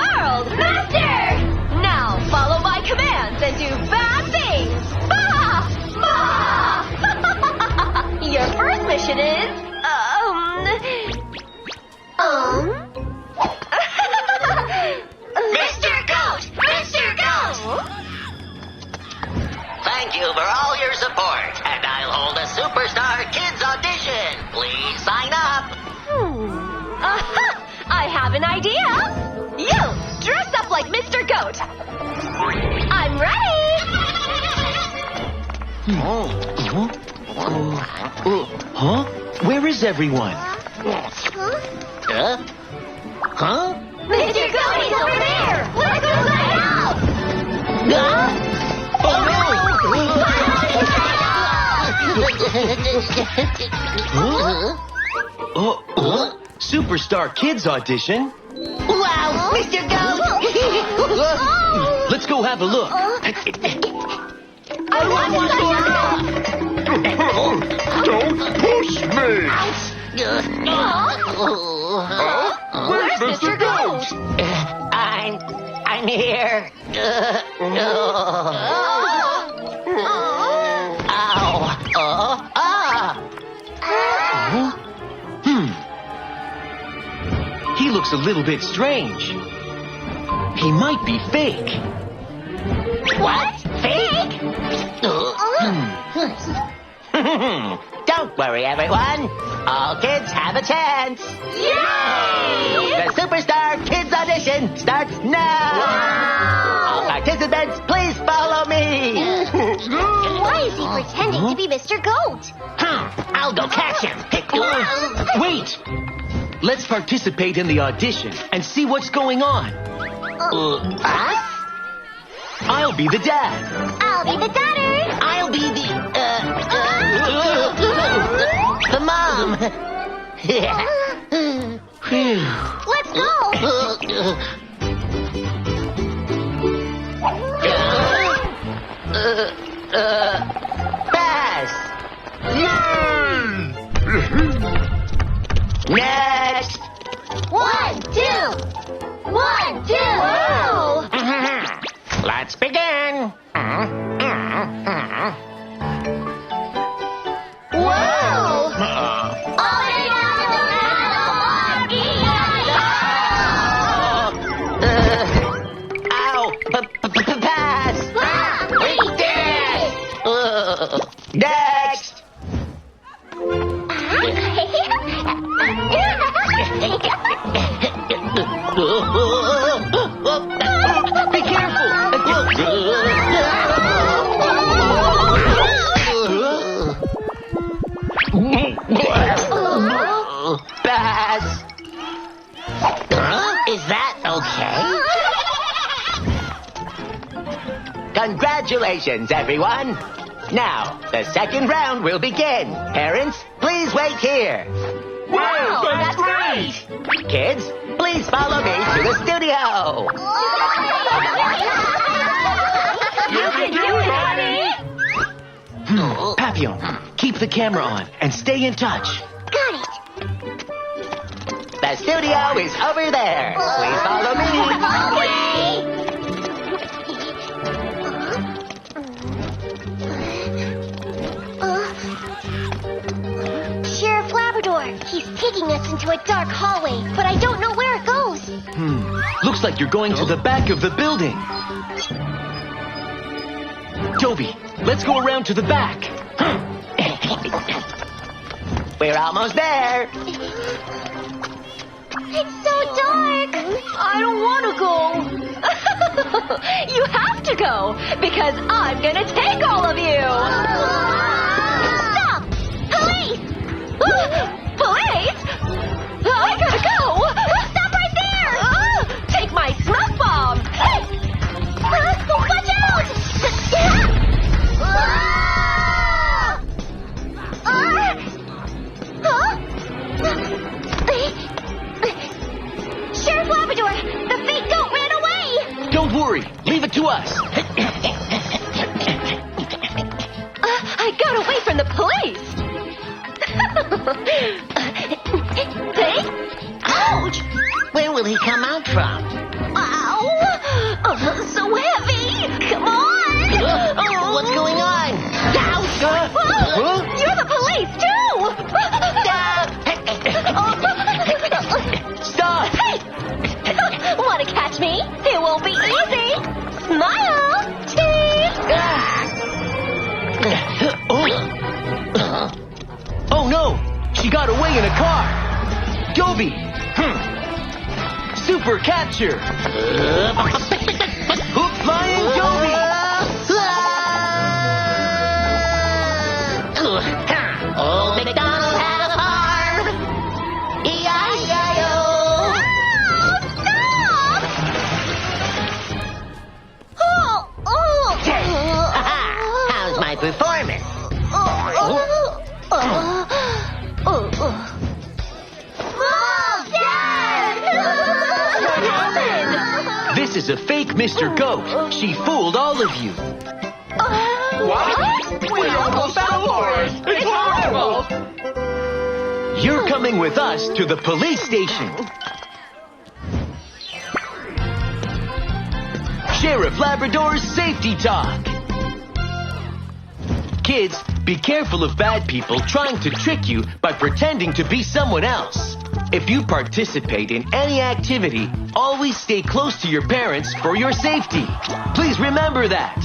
world! Master! Now follow my commands and do bad things! Bah! Bah! Your first mission is... Mr. Goat! Mr. Goat! Thank you for all your support, and I'll hold a Superstar Kids audition. Please sign up. I have an idea! You, dress up like Mr. Goat! I'm ready! Huh? Where is everyone? Huh? Mr. Goat is over there! Let's go sign up! Superstar Kids audition? Wow, Mr. Goat! Let's go have a look. I want to sign up! Don't push me! Where's Mr. Goat? I'm here. He looks a little bit strange. He might be fake. What? Fake? Don't worry, everyone. All kids have a chance. Yay! The Superstar Kids audition starts now. All participants, please follow me. Why is he pretending to be Mr. Goat? I'll go catch him. Wait! Let's participate in the audition and see what's going on. Us? I'll be the dad. I'll be the daughter! I'll be the mom. Let's go! Pass. Next. 1, 2! 1, 2! Wow! Let's begin. Whoa! Ow! Pass. We did it! Next. Be careful! Pass. Is that okay? Congratulations, everyone. Now, the second round will begin. Parents, please wait here. Wow, that's great! Kids, please follow me to the studio. You can do it, honey! Papillon, keep the camera on and stay in touch. Got it! The studio is over there. Please follow me. Sheriff Labrador, he's taking us into a dark hallway, but I don't know where it goes. Looks like you're going to the back of the building. Toby, let's go around to the back. We're almost there. It's so dark. I don't want to go. You have to go, because I'm going to take all of you. Stop! Police! Police? I gotta go. Stop right there. Take my smoke bomb. Watch out! Sheriff Labrador, the fake goat ran away! Don't worry, leave it to us. I got away from the police! Hey? Ouch! Where will he come out from? So heavy! Come on! What's going on? Oh, you're the police, too! Stop! Hey! Want to catch me? It won't be easy! Smile! Cheese! Oh no! She got away in a car! Goby! Super capture! Hook flying Goby! Old MacDonald had a farm. E-I-E-I-O. How's my performance? This is a fake Mr. Goat. She fooled all of you. What? We almost fell for it. It's horrible. You're coming with us to the police station. Sheriff Labrador's Safety Talk. Kids, be careful of bad people trying to trick you by pretending to be someone else. If you participate in any activity, always stay close to your parents for your safety. Please remember that.